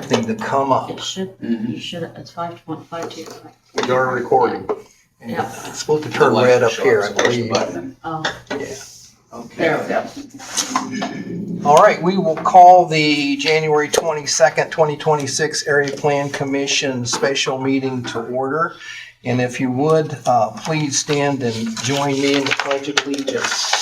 something to come up. It should, you should, it's 5.52. We are recording. And Yeah. it's supposed to turn red up here, I believe. Oh, Yeah. Okay. there we go. All right, we will call the January 22nd, 2026 Area Plan Commission special meeting to order. And if you would, please stand and join me in the Pledge of Allegiance.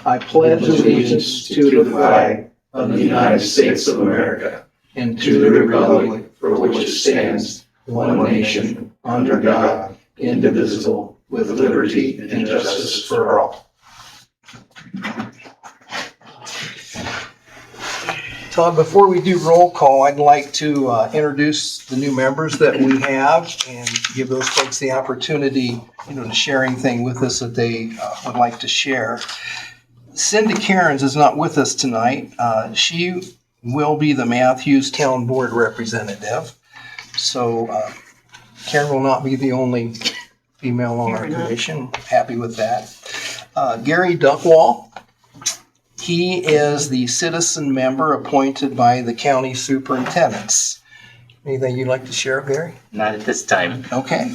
I pledge allegiance to the flag of the United States of America, and to the republic for which it stands, one nation, under God, indivisible, with liberty and justice for all. Todd, before we do roll call, I'd like to introduce the new members that we have and give those folks the opportunity, to share anything with us that they would like to share. Cindy Cairns is not with us tonight. She will be the Matthews Town Board representative. So Karen will not be the only female on our commission. Happy with that. Gary Duckwall, he is the citizen member appointed by the county superintendents. Anything you'd like to share, Gary? Not at this time. Okay.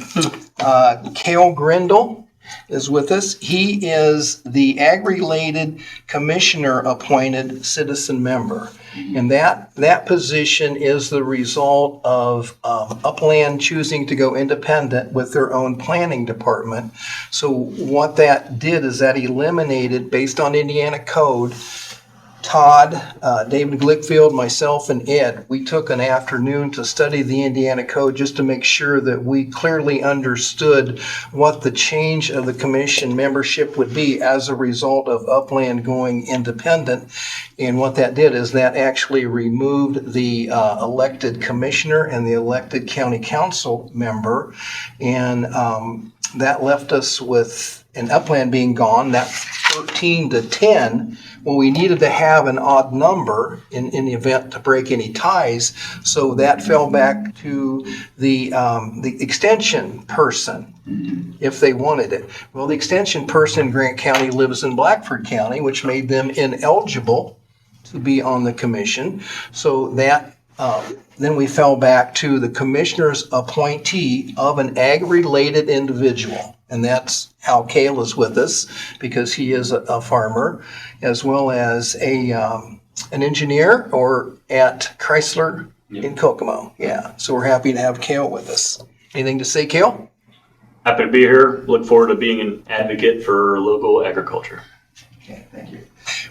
Cale Grindle is with us. He is the ag-related commissioner appointed citizen member. And that position is the result of Upland choosing to go independent with their own planning department. So what that did is that eliminated, based on Indiana code, Todd, David Glickfield, myself, and Ed, we took an afternoon to study the Indiana code just to make sure that we clearly understood what the change of the commission membership would be as a result of Upland going independent. And what that did is that actually removed the elected commissioner and the elected county council member. And that left us with an Upland being gone, that 13 to 10, well, we needed to have an odd number in the event to break any ties. So that fell back to the extension person, if they wanted it. Well, the extension person in Grant County lives in Blackford County, which made them ineligible to be on the commission. So that then we fell back to the commissioner's appointee of an ag-related individual. And that's how Cale is with us, because he is a farmer, as well as an engineer or at Chrysler in Kokomo. Yeah, so we're happy to have Cale with us. Anything to say, Cale? Happy to be here. Look forward to being an advocate for local agriculture. Okay, thank you.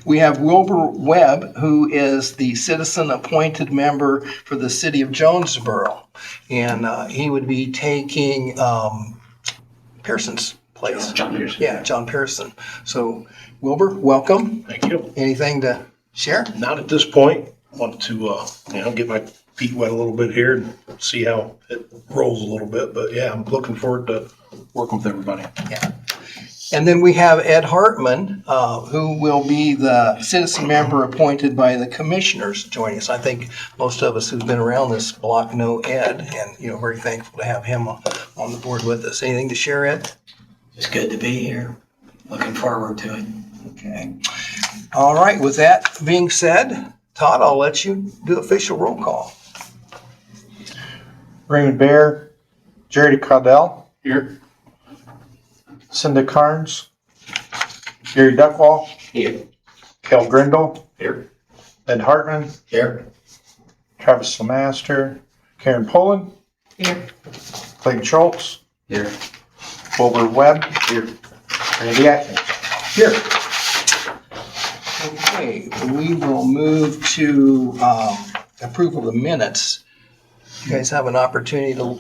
We have Wilbur Webb, who is the citizen appointed member for the city of Jonesboro. And he would be taking Pearson's place. John Pearson. Yeah, John Pearson. So Wilbur, welcome. Thank you. Anything to share? Not at this point. Want to, get my feet wet a little bit here and see how it rolls a little bit. But yeah, I'm looking forward to working with everybody. Yeah. And then we have Ed Hartman, who will be the citizen member appointed by the commissioners joining us. I think most of us who've been around this block know Ed, and very thankful to have him on the board with us. Anything to share, Ed? It's good to be here. Looking forward to it. Okay. All right. With that being said, Todd, I'll let you do official roll call. Raymond Bear, Jerry Caudell, Here. Cindy Carnes, Gary Duckwall, Here. Cale Grindle, Here. Ed Hartman, Here. Travis Lemaster, Karen Poland, Here. Clayton Schultz, Here. Wilbur Webb, Here. Randy Atkins. Here. Okay, we will move to approval of the minutes. You guys have an opportunity to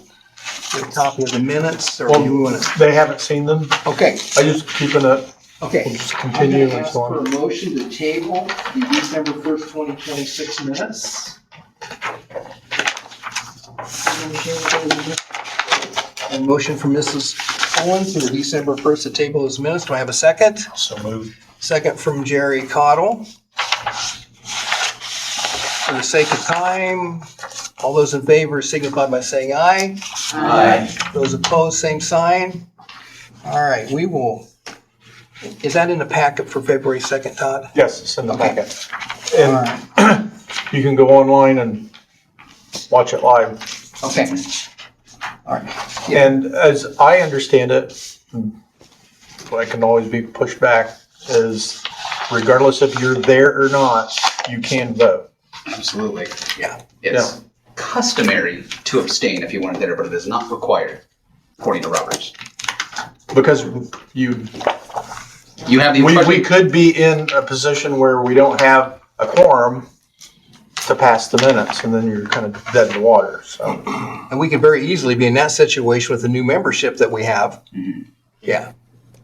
get a copy of the minutes, or do you want to? They haven't seen them. Okay, I just keeping it. okay. We'll just continue I'm gonna and ask so for on. a motion to table the December 1st, 2026 minutes. A motion from Mrs. Owens for the December 1st to table those minutes. Do I have a second? So moved. Second from Jerry Cottle. For the sake of time, all those in favor signify by saying aye. Aye. Those opposed, same sign. All right, we will, is that in the packet for February 2nd, Todd? Yes, it's in the Okay. packet. And you can go online and watch it live. Okay. All right. And as I understand it, what can always be pushed back is regardless if you're there or not, you can vote. Absolutely. Yeah. It's customary to abstain if you weren't there, but it is not required, according to Roberts. Because you, You have the we impression, could be in a position where we don't have a quorum to pass the minutes, and then you're kind of dead in the water, so. And we could very easily be in that situation with the new membership that we have. Yeah.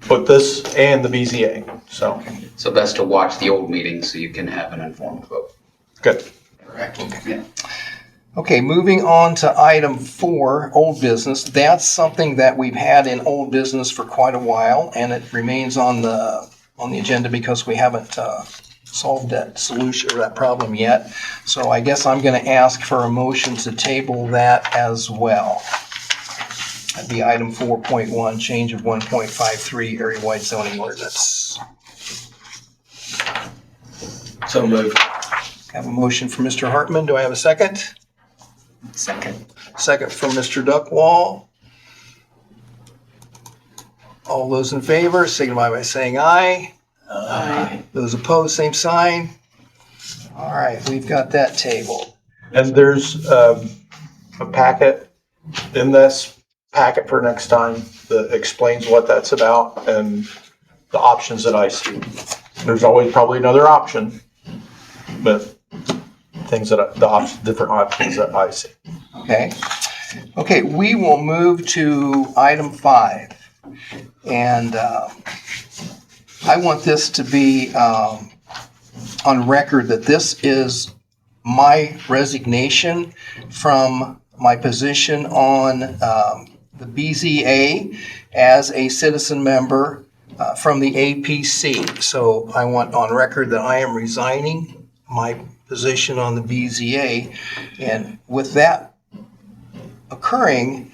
But this and the BZA, so, so best to watch the old meetings so you can have an informed vote. good. Correct. Yeah. Okay, moving on to item 4, old business. That's something that we've had in old business for quite a while, and it remains on the agenda because we haven't solved that solution or that problem yet. So I guess I'm going to ask for a motion to table that as well. That'd be item 4.1, change of 1.53 area-wide zoning ordinance. So moved. Have a motion from Mr. Hartman. Do I have a second? Second. Second from Mr. Duckwall. All those in favor signify by saying aye. Aye. Those opposed, same sign. All right, we've got that tabled. And there's a packet in this packet for next time that explains what that's about and the options that I see. There's always probably another option, but things that different options that I see. Okay. Okay, we will move to item 5. And I want this to be on record that this is my resignation from my position on the BZA as a citizen member from the APC. So I want on record that I am resigning my position on the BZA. And with that occurring,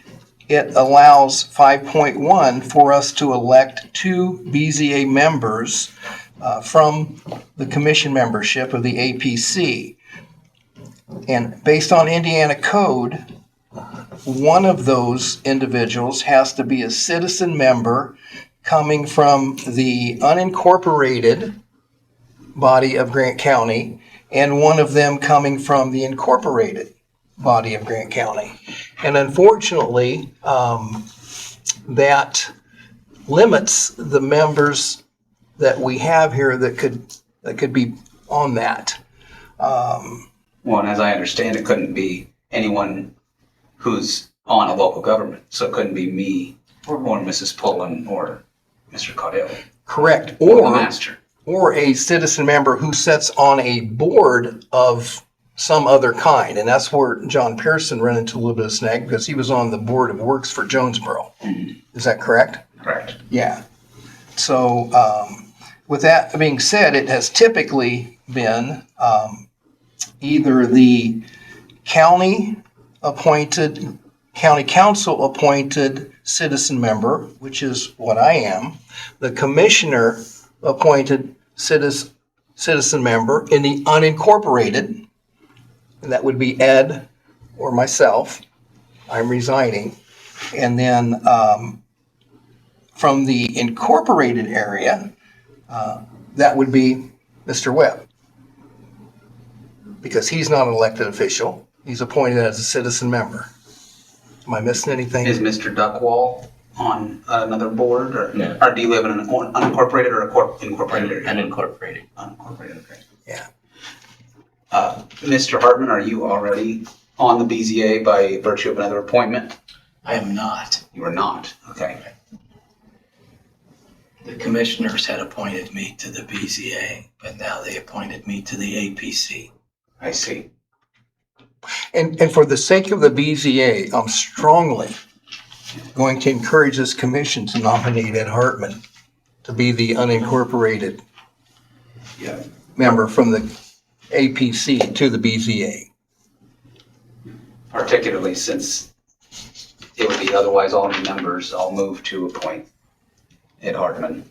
it allows 5.1 for us to elect 2 BZA members from the commission membership of the APC. And based on Indiana code, one of those individuals has to be a citizen member coming from the unincorporated body of Grant County, and one of them coming from the incorporated body of Grant County. And unfortunately, that limits the members that we have here that could be on that. Well, and as I understand, it couldn't be anyone who's on a local government. So it couldn't be me or Mrs. Pullen or Mr. Caudill Correct. or the master. Or a citizen member who sits on a board of some other kind. And that's where John Pearson ran into a little bit of snag because he was on the board of works for Jonesboro. Is that correct? Correct. Yeah. So with that being said, it has typically been either the county council appointed citizen member, which is what I am, the commissioner appointed citizen member in the unincorporated, and that would be Ed or myself. I'm resigning. And then from the incorporated area, that would be Mr. Webb. Because he's not an elected official. He's appointed as a citizen member. Am I missing anything? Is Mr. Duckwall on another board, or do you live in an unincorporated or incorporated area? Unincorporated. Unincorporated, okay. Yeah. Mr. Hartman, are you already on the BZA by virtue of another appointment? I am not. You are not, okay. The commissioners had appointed me to the BZA, but now they appointed me to the APC. I see. And for the sake of the BZA, I'm strongly going to encourage this commission to nominate Ed Hartman to be the unincorporated member from the APC to the BZA. Particularly since it would be otherwise all new members, I'll move to appoint Ed Hartman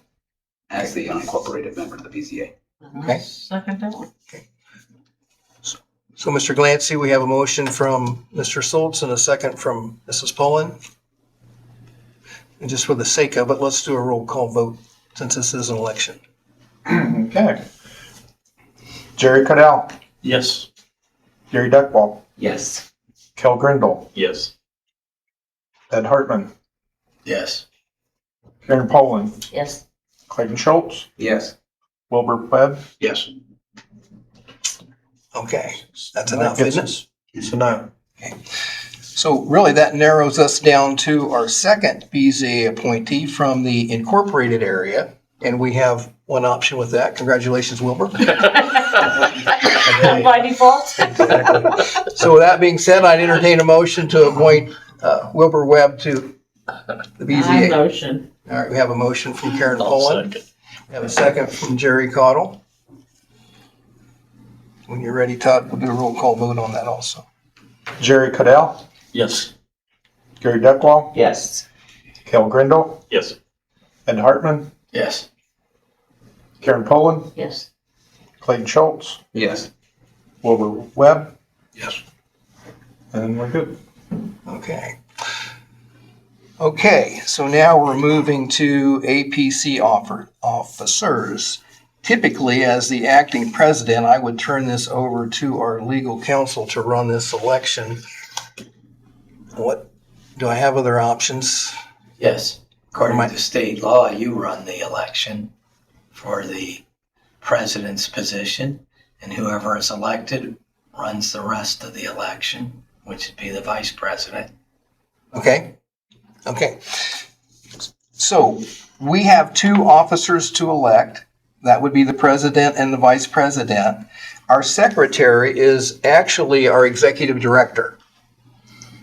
as the unincorporated member of the BZA. Okay. Second that one. So, Mr. Glancy, we have a motion from Mr. Schultz and a second from Mrs. Pullen. And just for the sake of it, let's do a roll call vote since this is an election. Okay. Jerry Cadell, Yes. Gary Duckwall, Yes. Kel Grindle, Yes. Ed Hartman, Yes. Karen Poland, Yes. Clayton Schultz, Yes. Wilbur Webb. Yes. Okay, that's enough, isn't it? It's a no. So really, that narrows us down to our second BZA appointee from the incorporated area. And we have one option with that. Congratulations, Wilbur. By default? Exactly. So with that being said, I'd entertain a motion to appoint Wilbur Webb to the I BZA. motion. All right, we have a motion from Karen I'll Poland. second. We have a second from Jerry Cottle. When you're ready, Todd, we'll do a roll call vote on that also. Jerry Cadell, Yes. Gary Duckwall, Yes. Kel Grindle, Yes. Ed Hartman, Yes. Karen Poland, Yes. Clayton Schultz, Yes. Wilbur Webb, Yes. and we're good. Okay. Okay, so now we're moving to APC officers. Typically, as the acting president, I would turn this over to our legal counsel to run this election. What, do I have other options? Yes. According to state law, you run the election for the president's position, and whoever is elected runs the rest of the election, which would be the vice president. Okay, okay. So we have two officers to elect. That would be the president and the vice president. Our secretary is actually our executive director.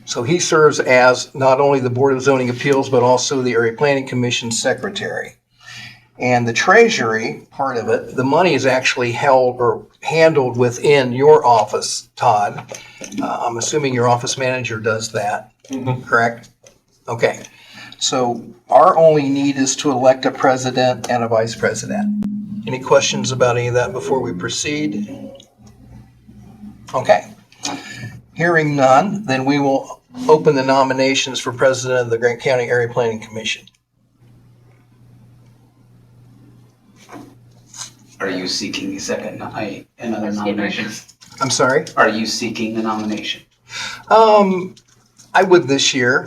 So he serves as not only the Board of Zoning Appeals, but also the Area Planning Commission secretary. And the treasury part of it, the money is actually held or handled within your office, Todd. I'm assuming your office manager does that, correct? Okay. So our only need is to elect a president and a vice president. Any questions about any of that before we proceed? Okay. Hearing none, then we will open the nominations for president of the Grant County Area Planning Commission. Are you seeking another nomination? I'm sorry? Are you seeking a nomination? I would this year.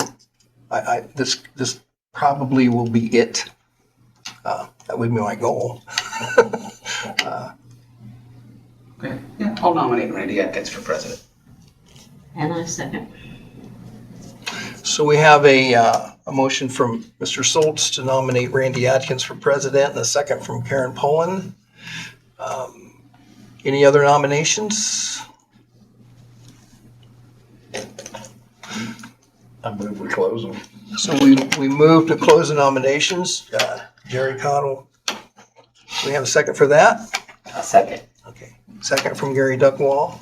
This probably will be it. That would be my goal. Okay. Yeah, I'll nominate Randy Atkins for president. And I second. So we have a motion from Mr. Schultz to nominate Randy Atkins for president and a second from Karen Poland. Any other nominations? I move we close them. So we move to close the nominations. Jerry Cottle. We have a second for that? A second. Okay. Second from Gary Duckwall.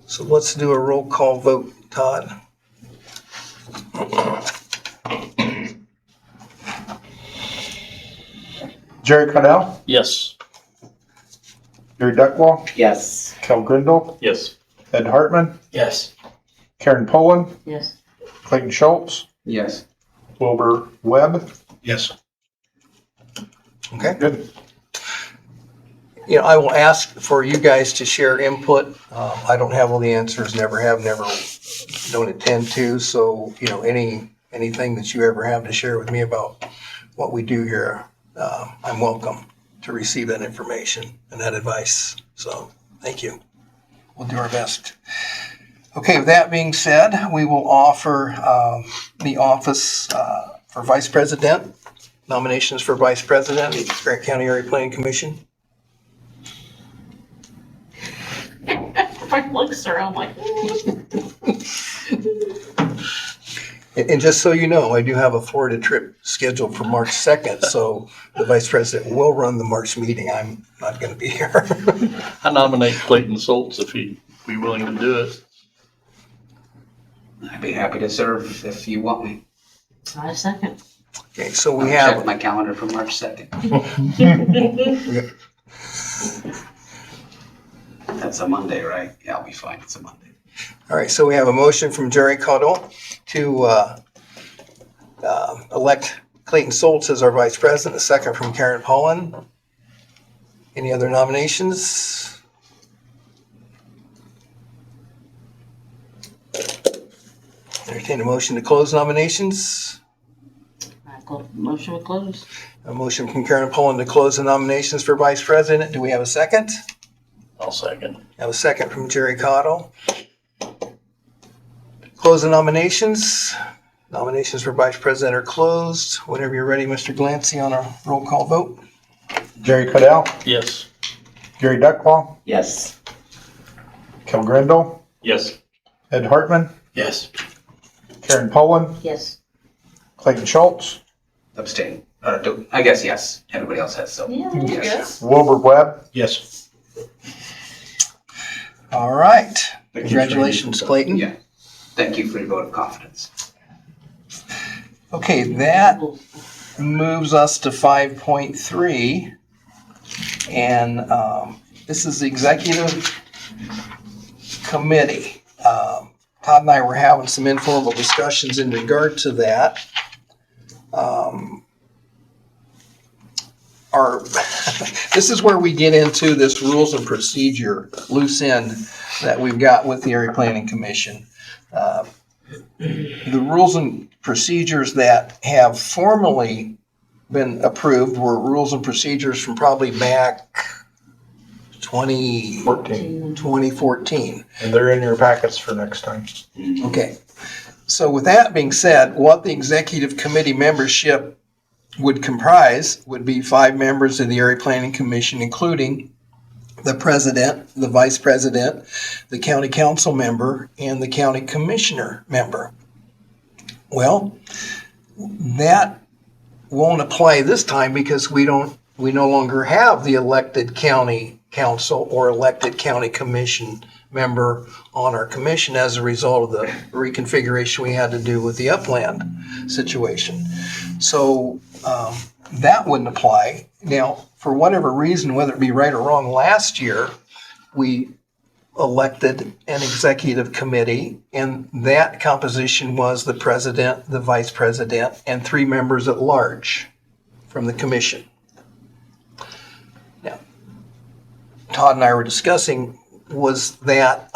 So let's do a roll call vote, Todd. Jerry Cadell, Yes. Gary Duckwall, Yes. Kel Grindle, Yes. Ed Hartman, Yes. Karen Poland, Yes. Clayton Schultz, Yes. Wilbur Webb. Yes. Okay. Good. You know, I will ask for you guys to share input. I don't have all the answers, never have, never, don't intend to. So, you know, anything that you ever have to share with me about what we do here, I'm welcome to receive that information and that advice. So, thank you. We'll do our best. Okay, with that being said, we will offer the office for vice president, nominations for vice president, the Grant County Area Planning Commission. Frank looks around like, And just so you know, I do have a Florida trip scheduled for March 2nd, so the vice president will run the March meeting. I'm not going to be here. I nominate Clayton Schultz if he'd be willing to do it. I'd be happy to serve if you want me. I second. Okay, so I'll we check have, my calendar for March 2nd. That's a Monday, right? Yeah, I'll be fine. It's a Monday. All right, so we have a motion from Jerry Cottle to elect Clayton Soltz as our vice president, a second from Karen Pollen. Any other nominations? Entertain a motion to close nominations. Motion to close. A motion from Karen Pollen to close the nominations for vice president. Do we have a second? I'll second. Have a second from Jerry Cottle. Close the nominations. Nominations for vice president are closed. Whenever you're ready, Mr. Glancy, on a roll call vote. Jerry Cadell, Yes. Gary Ducklaw, Yes. Kel Grindle, Yes. Ed Hartman, Yes. Karen Pollen, Yes. Clayton Schultz, Abstain. I guess yes. Everybody else has, so. Yeah, there you go. Wilbur Webb. Yes. All right. Congratulations, Clayton. Yeah. Thank you for your vote of confidence. Okay, that moves us to 5.3. And this is the executive committee. Todd and I were having some informal discussions in regard to that. This is where we get into this rules and procedure loose end that we've got with the Area Planning Commission. The rules and procedures that have formally been approved were rules and procedures from probably back 2014. And they're in your packets for next time. Okay. So with that being said, what the executive committee membership would comprise would be 5 members of the Area Planning Commission, including the president, the vice president, the county council member, and the county commissioner member. Well, that won't apply this time because we no longer have the elected county council or elected county commission member on our commission as a result of the reconfiguration we had to do with the upland situation. So that wouldn't apply. Now, for whatever reason, whether it be right or wrong, last year we elected an executive committee, and that composition was the president, the vice president, and 3 members at large from the commission. Now, Todd and I were discussing was that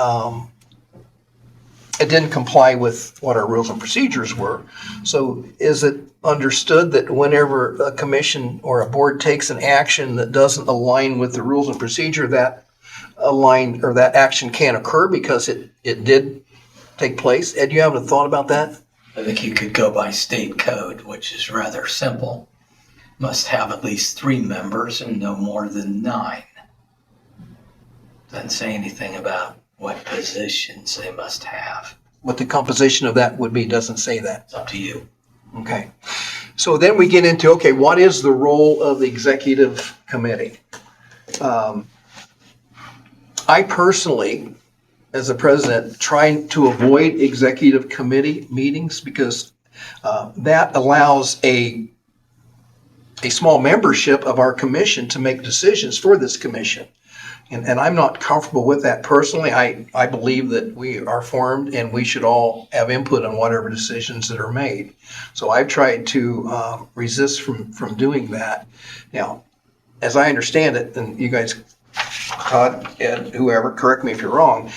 it didn't comply with what our rules and procedures were. So is it understood that whenever a commission or a board takes an action that doesn't align with the rules and procedure, that action can't occur because it did take place? Ed, you have a thought about that? I think you could go by state code, which is rather simple. Must have at least 3 members and no more than 9. Doesn't say anything about what positions they must have. What the composition of that would be doesn't say that. It's up to you. Okay. So then we get into, okay, what is the role of the executive committee? I personally, as a president, try to avoid executive committee meetings because that allows a small membership of our commission to make decisions for this commission. And I'm not comfortable with that personally. I believe that we are formed and we should all have input on whatever decisions that are made. So I've tried to resist from doing that. Now, as I understand it, and you guys, Todd, Ed, whoever, correct me if you're wrong,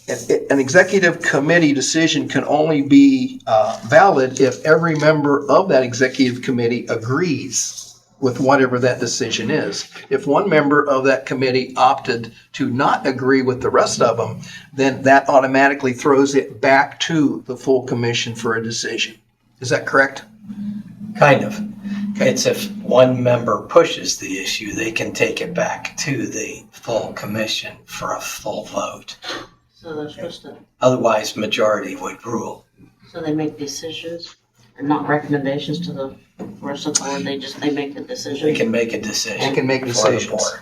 an executive committee decision can only be valid if every member of that executive committee agrees with whatever that decision is. If one member of that committee opted to not agree with the rest of them, then that automatically throws it back to the full commission for a decision. Is that correct? Kind of. It's if one member pushes the issue, they can take it back to the full commission for a full vote. So they're supposed to, Otherwise, majority would rule. so they make decisions and not recommendations to the rest of the board, they make the They decision. can make a decision. They can make for the decisions. board.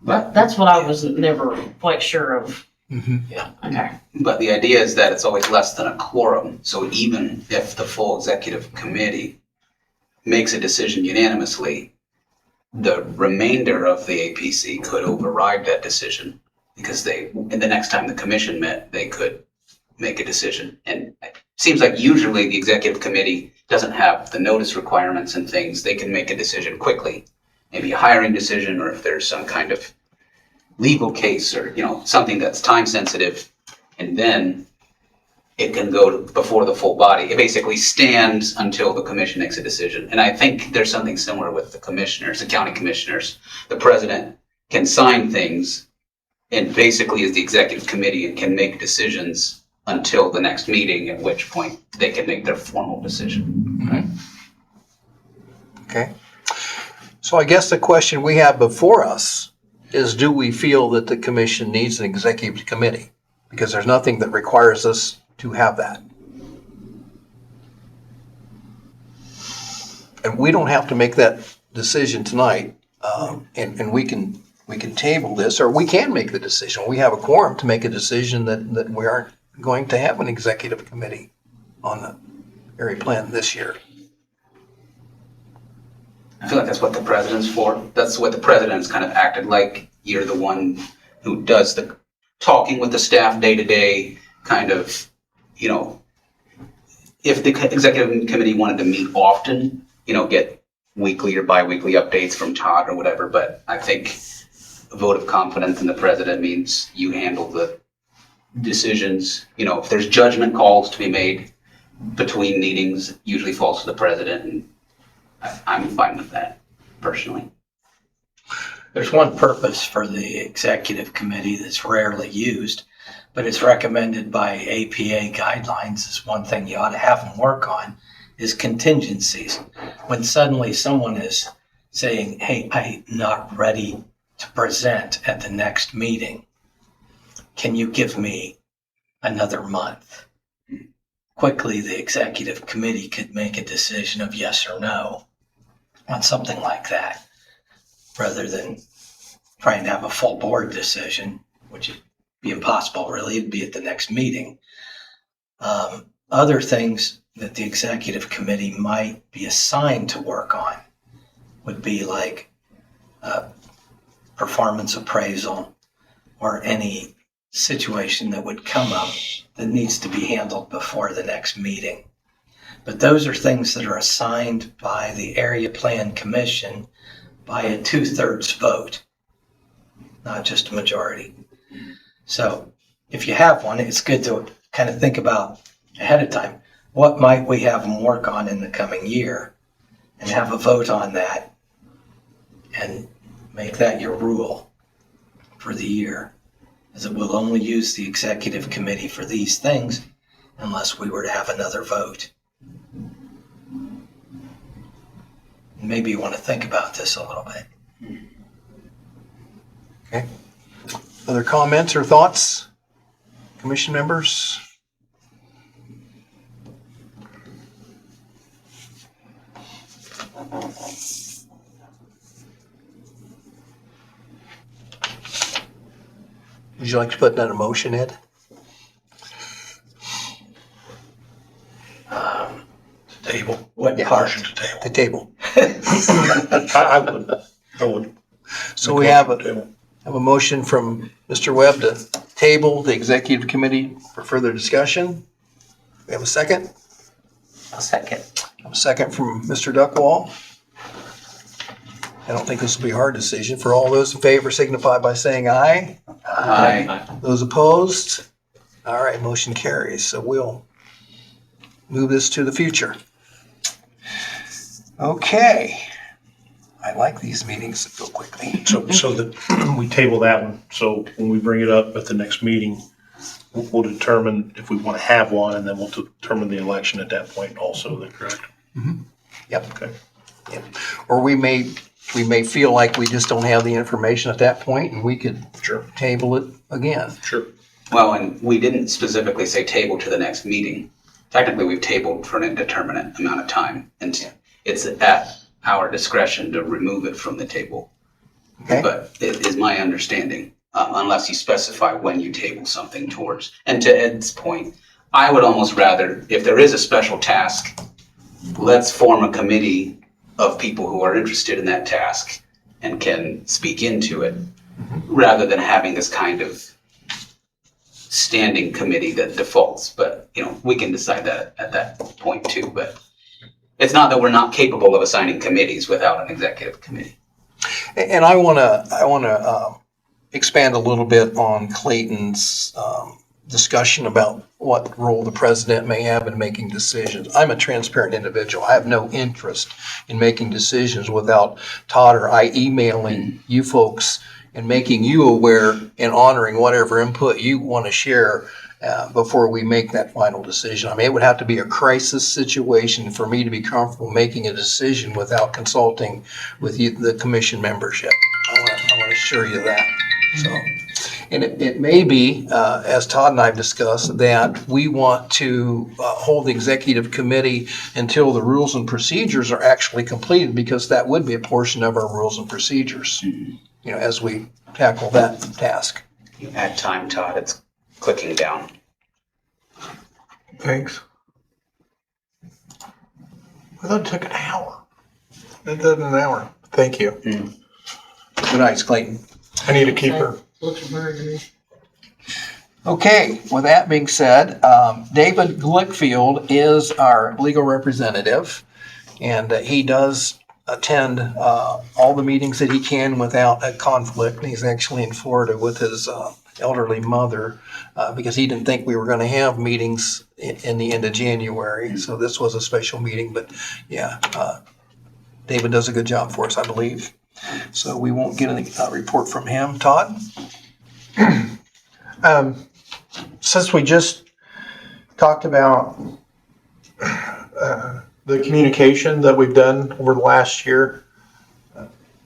But that's what I was never quite sure of. Okay. But the idea is that it's always less than a quorum. So even if the full executive committee makes a decision unanimously, the remainder of the APC could override that decision because and the next time the commission met, they could make a decision. And it seems like usually the executive committee doesn't have the notice requirements and things. They can make a decision quickly, maybe a hiring decision, or if there's some kind of legal case or, something that's time sensitive, and then it can go before the full body. It basically stands until the commission makes a decision. And I think there's something similar with the commissioners, the county commissioners. The president can sign things and basically is the executive committee and can make decisions until the next meeting, at which point they can make their formal decision. Right? Okay. So I guess the question we have before us is, do we feel that the commission needs an executive committee? Because there's nothing that requires us to have that. And we don't have to make that decision tonight, and we can table this, or we can make the decision. We have a quorum to make a decision that we aren't going to have an executive committee on the area plan this year. I feel like that's what the president's for. That's what the president's kind of acted like. You're the one who does the talking with the staff day to day, kind of, if the executive committee wanted to meet often, get weekly or bi-weekly updates from Todd or whatever. But I think a vote of confidence in the president means you handle the decisions. If there's judgment calls to be made between meetings, it usually falls to the president, and I'm fine with that, personally. There's one purpose for the executive committee that's rarely used, but it's recommended by APA guidelines. Is one thing you ought to have them work on is contingencies. When suddenly someone is saying, hey, I'm not ready to present at the next meeting, can you give me another month? Quickly, the executive committee could make a decision of yes or no on something like that, rather than trying to have a full board decision, which would be impossible, really. It'd be at the next meeting. Other things that the executive committee might be assigned to work on would be like performance appraisal, or any situation that would come up that needs to be handled before the next meeting. But those are things that are assigned by the Area Plan Commission by a 2/3 vote, not just a majority. So if you have one, it's good to kind of think about ahead of time, what might we have them work on in the coming year, and have a vote on that and make that your rule for the year, as it will only use the executive committee for these things unless we were to have another vote. Maybe you want to think about this a little bit. Okay. Other comments or thoughts, commission members? Would you like to put that in a motion, Ed? Table. What Yeah. part? Motion to table. The table. I would. So we have a Table. motion from Mr. Webb to table the executive committee for further discussion. We have a second. A second. A second from Mr. Duckwall. I don't think this will be a hard decision. For all those in favor, signify by saying aye. Aye. Those opposed? All right, motion carries. So we'll move this to the future. Okay. I like these meetings that go quickly. So that we table that one. So when we bring it up at the next meeting, we'll determine if we want to have one, and then we'll determine the election at that point also. Is that correct? Yep. Okay. Yep. Or we may feel like we just don't have the information at that point, and we could Sure. table it again. Sure. Well, and we didn't specifically say table to the next meeting. Technically, we've tabled for an indeterminate amount of time, and it's at our discretion to remove it from the table. Okay? But it is my understanding, unless you specify when you table something towards. And to Ed's point, I would almost rather, if there is a special task, let's form a committee of people who are interested in that task and can speak into it, rather than having this kind of standing committee that defaults. But, we can decide that at that point too. But it's not that we're not capable of assigning committees without an executive committee. And I want to expand a little bit on Clayton's discussion about what role the president may have in making decisions. I'm a transparent individual. I have no interest in making decisions without Todd or I emailing you folks and making you aware and honoring whatever input you want to share before we make that final decision. I mean, it would have to be a crisis situation for me to be comfortable making a decision without consulting with you, the commission membership. I want to assure you that. So, and it may be, as Todd and I have discussed, that we want to hold the executive committee until the rules and procedures are actually completed, because that would be a portion of our rules and procedures, as we tackle that task. You add time, Todd. It's clicking down. Thanks. I thought it took an hour. It did an hour. Thank you. Good night, Clayton. I need to keep her. Looks familiar to me. Okay, with that being said, David Glickfield is our legal representative, and he does attend all the meetings that he can without a conflict. And he's actually in Florida with his elderly mother because he didn't think we were going to have meetings in the end of January. So this was a special meeting, but yeah, David does a good job for us, I believe. So we won't get a report from him. Todd? Since we just talked about the communication that we've done over the last year,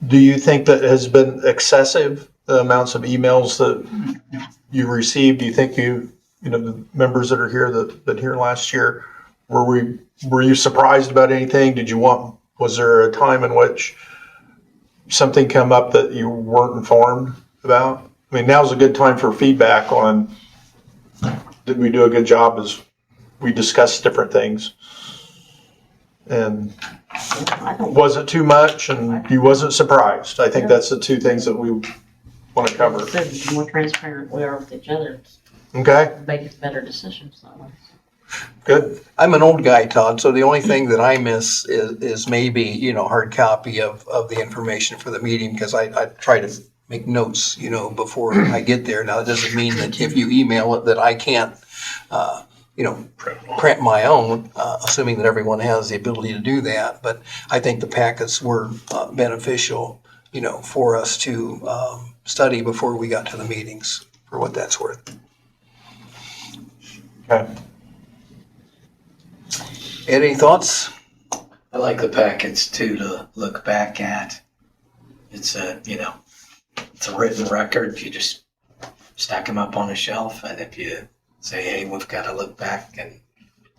do you think that has been excessive, the amounts of emails that you received? Do you think the members that are here that here last year, were you surprised about anything? Was there a time in which something come up that you weren't informed about? I mean, now's a good time for feedback on, did we do a good job as we discuss different things? And was it too much and you wasn't surprised? I think that's the two things that we want to cover. Like I said, the more transparent we are with each other, Okay, make better decisions that way. good. I'm an old guy, Todd, so the only thing that I miss is maybe, hard copy of the information for the meeting, because I try to make notes, before I get there. Now, it doesn't mean that if you email it that I can't, print my own, assuming that everyone has the ability to do that. But I think the packets were beneficial, for us to study before we got to the meetings, for what that's worth. Okay. Ed, any thoughts? I like the packets too to look back at. It's it's a written record. You just stack them up on a shelf, and if you say, hey, we've got to look back and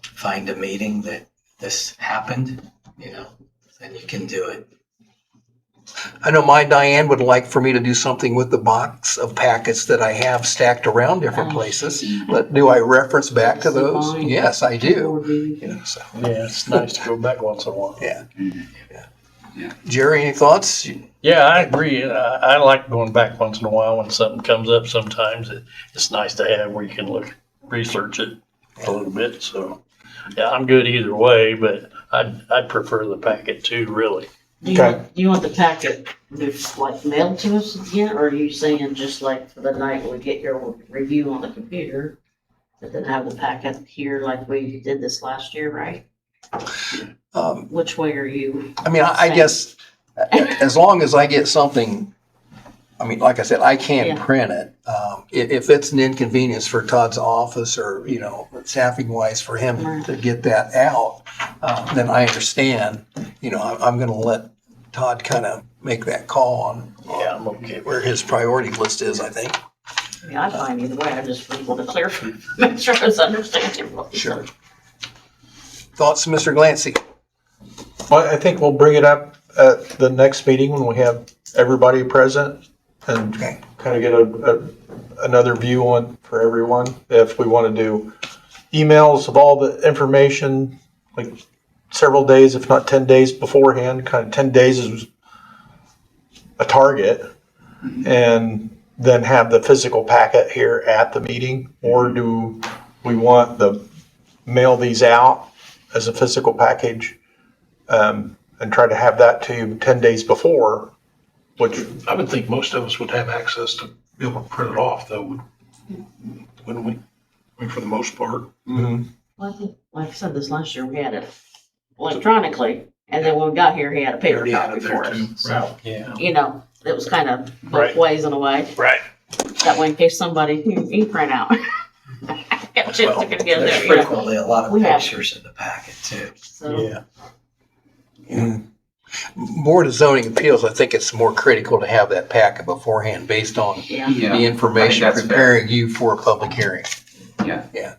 find a meeting that this happened, then you can do it. I know my Diane would like for me to do something with the box of packets that I have stacked around different places, but do I reference back to those? Yes, I do. So, Yeah, it's nice to go back once in a while. yeah. Jerry, any thoughts? Yeah, I agree. I like going back once in a while when something comes up. Sometimes it's nice to have where you can research it a little bit. So, yeah, I'm good either way, but I'd prefer the packet too, really. Do you want the packet mailed to us again, or are you saying just like for the night when we get your review on the computer, but then have the packet here like we did this last year, right? Which way are you? I mean, I guess as long as I get something, I mean, like I said, I can print it. If it's an inconvenience for Todd's office or, staffing wise for him to get that out, then I understand. I'm going to let Todd kind of make that call on I'm okay. where his priority list is, I think. I mean, I'm fine either way. I just want to clarify, make sure I was understanding. Sure. Thoughts, Mr. Glancy? Well, I think we'll bring it up at the next meeting when we have everybody present and Okay. kind of get another view on for everyone. If we want to do emails of all the information, like several days, if not 10 days beforehand, kind of 10 days is a target. and then have the physical packet here at the meeting? Or do we want mail these out as a physical package, and try to have that to you 10 days before, which, I would think most of us would have access to be able to print it off though, wouldn't we? I mean, for the most part. Well, I think, like I said, this last year, we had it electronically, and then when we got here, he had a paper Already had copy it there for us. too. So, Yeah. you know, it was kind of both Right. ways in a way. Right. That way, in case somebody, you print out. Got chips Well, sticking together, There's you know. frequently a lot of We have- pictures in the packet too. So, Board of Zoning Appeals, I think it's more critical to have that packet beforehand based on yeah, Yeah. the information I think that's preparing you for a public hearing. Yeah. yeah,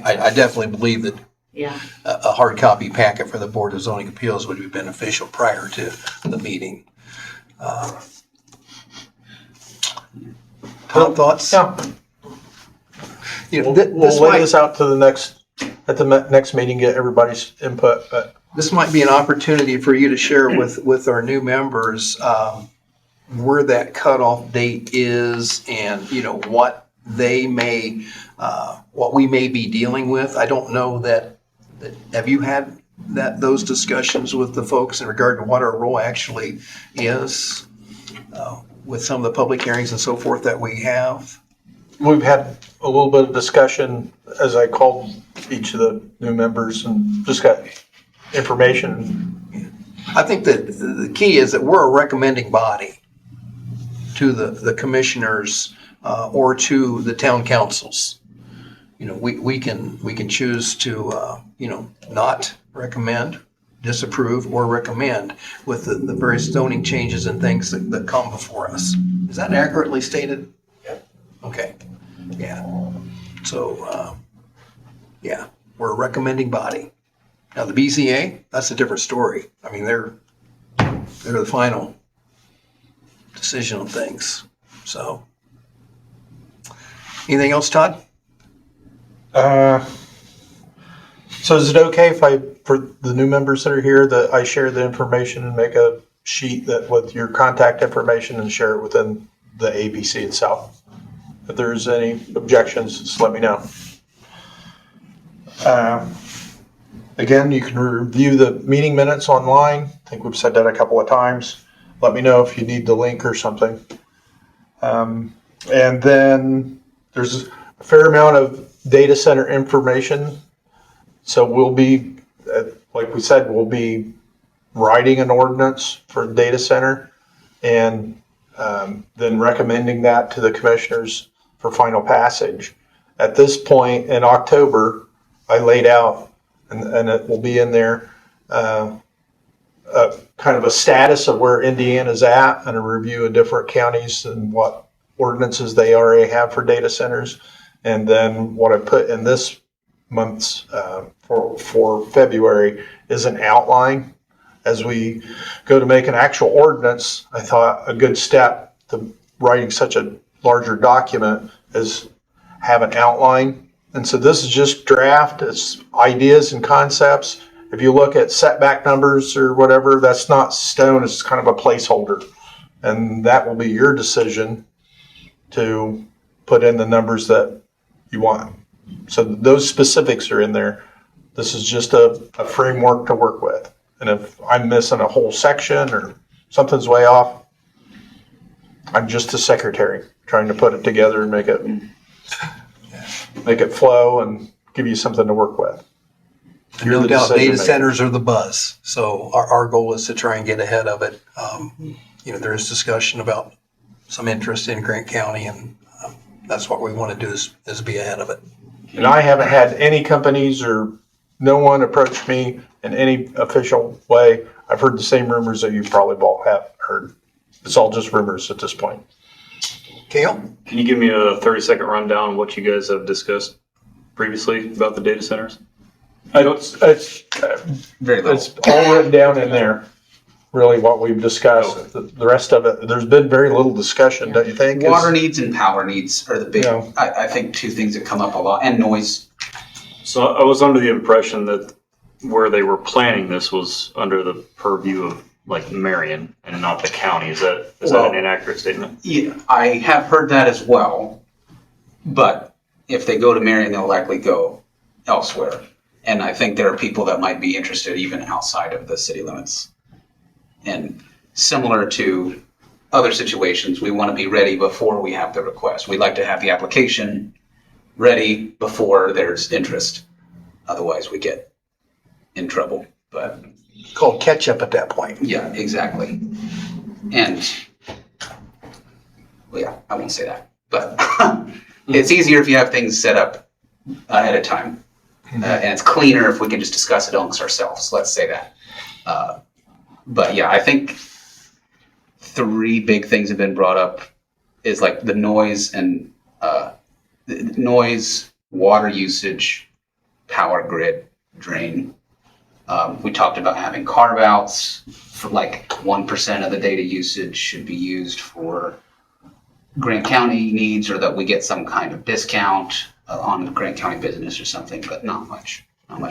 I definitely believe that yeah. a hard copy packet for the Board of Zoning Appeals would be beneficial prior to the meeting. Tom, thoughts? yeah, You know, we'll lay this out to at the next meeting, get everybody's input, but this might be an opportunity for you to share with our new members where that cutoff date is and, you know, what they may, what we may be dealing with. I don't know that have you had those discussions with the folks in regard to what our role actually is with some of the public hearings and so forth that we have? we've had a little bit of discussion as I called each of the new members and just got information. I think that the key is that we're a recommending body to the commissioners or to the town councils. You know, we can choose to not recommend, disapprove, or recommend with the various zoning changes and things that come before us. Is that accurately stated? Yeah. Okay. Yeah. So we're a recommending body. Now the BZA, that's a different story. I mean, they're the final decision on things. So, anything else, Todd? So is it okay for the new members that are here, that I share the information and make a sheet with your contact information and share it within the APC itself? If there's any objections, just let me know. Again, you can review the meeting minutes online. I think we've said that a couple of times. Let me know if you need the link or something. And then there's a fair amount of data center information. So we'll be, like we said, we'll be writing an ordinance for the data center and then recommending that to the commissioners for final passage. At this point in October, I laid out, and it will be in there, kind of a status of where Indiana's at and a review of different counties and what ordinances they already have for data centers. And then what I put in this month's for February is an outline. As we go to make an actual ordinance, I thought a good step to writing such a larger document is have an outline. And so this is just draft, it's ideas and concepts. If you look at setback numbers or whatever, that's not stone, it's kind of a placeholder. And that will be your decision to put in the numbers that you want. So those specifics are in there. This is just a framework to work with. And if I'm missing a whole section or something's way off, I'm just a secretary trying to put it together and make it flow and give you something to work with. No doubt, decision data maker. centers are the buzz. So our goal is to try and get ahead of it. There is discussion about some interest in Grant County, and that's what we want to do is be ahead of it. And I haven't had any companies or no one approach me in any official way. I've heard the same rumors that you probably all have heard. It's all just rumors at this point. Kale? Can you give me a 30-second rundown on what you guys have discussed previously about the data centers? It's Very little. all written down in there, really what we've discussed. The rest of it, there's been very little discussion, don't you think? Water needs and power needs are the big, Yeah. I think, two things that come up a lot, and noise. So I was under the impression that where they were planning this was under the purview of like Marion and not the county. Is that Well- an inaccurate statement? Yeah, I have heard that as well, but if they go to Marion, they'll likely go elsewhere. And I think there are people that might be interested even outside of the city limits. And similar to other situations, we want to be ready before we have the request. We like to have the application ready before there's interest. Otherwise, we get in trouble. But Called catch-up at that point. yeah, exactly. And, well, yeah, I won't say that. But it's easier if you have things set up ahead of time. And it's cleaner if we can just discuss it amongst ourselves. Let's say that. But yeah, I think 3 big things have been brought up is like the noise and water usage, power grid drain. We talked about having carve outs for like 1% of the data usage should be used for Grant County needs, or that we get some kind of discount on Grant County business or something, but not much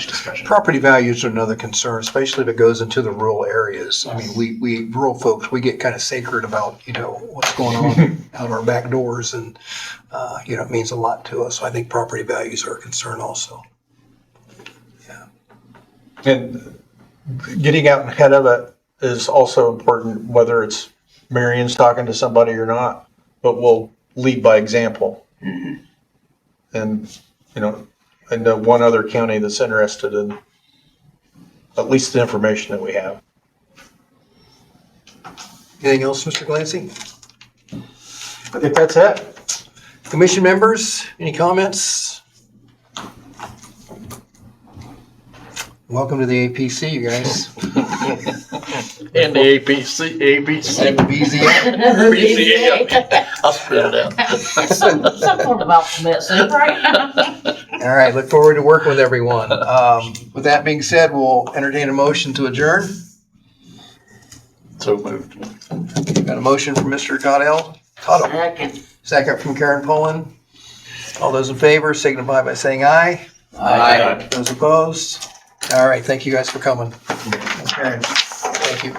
discussion. Property values are another concern, especially if it goes into the rural areas. I mean, we rural folks, we get kind of sacred about, what's going on out our back doors, and, it means a lot to us. So I think property values are a concern also. And getting out ahead of it is also important, whether it's Marion's talking to somebody or not, but we'll lead by example. And, I know one other county that's interested in at least the information that we have. Anything else, Mr. Glancy? I think that's it. Commission members, any comments? Welcome to the APC, you guys. And the ABC. I'll spit it out. Some sort of alphabet soup, right? All right, look forward to working with everyone. With that being said, we'll entertain a motion to adjourn. So moved. Got a motion from Mr. Cottle, Second. second from Karen Pullen. All those in favor signify by saying aye. Aye. Those opposed? All right, thank you guys for coming. Okay, thank you.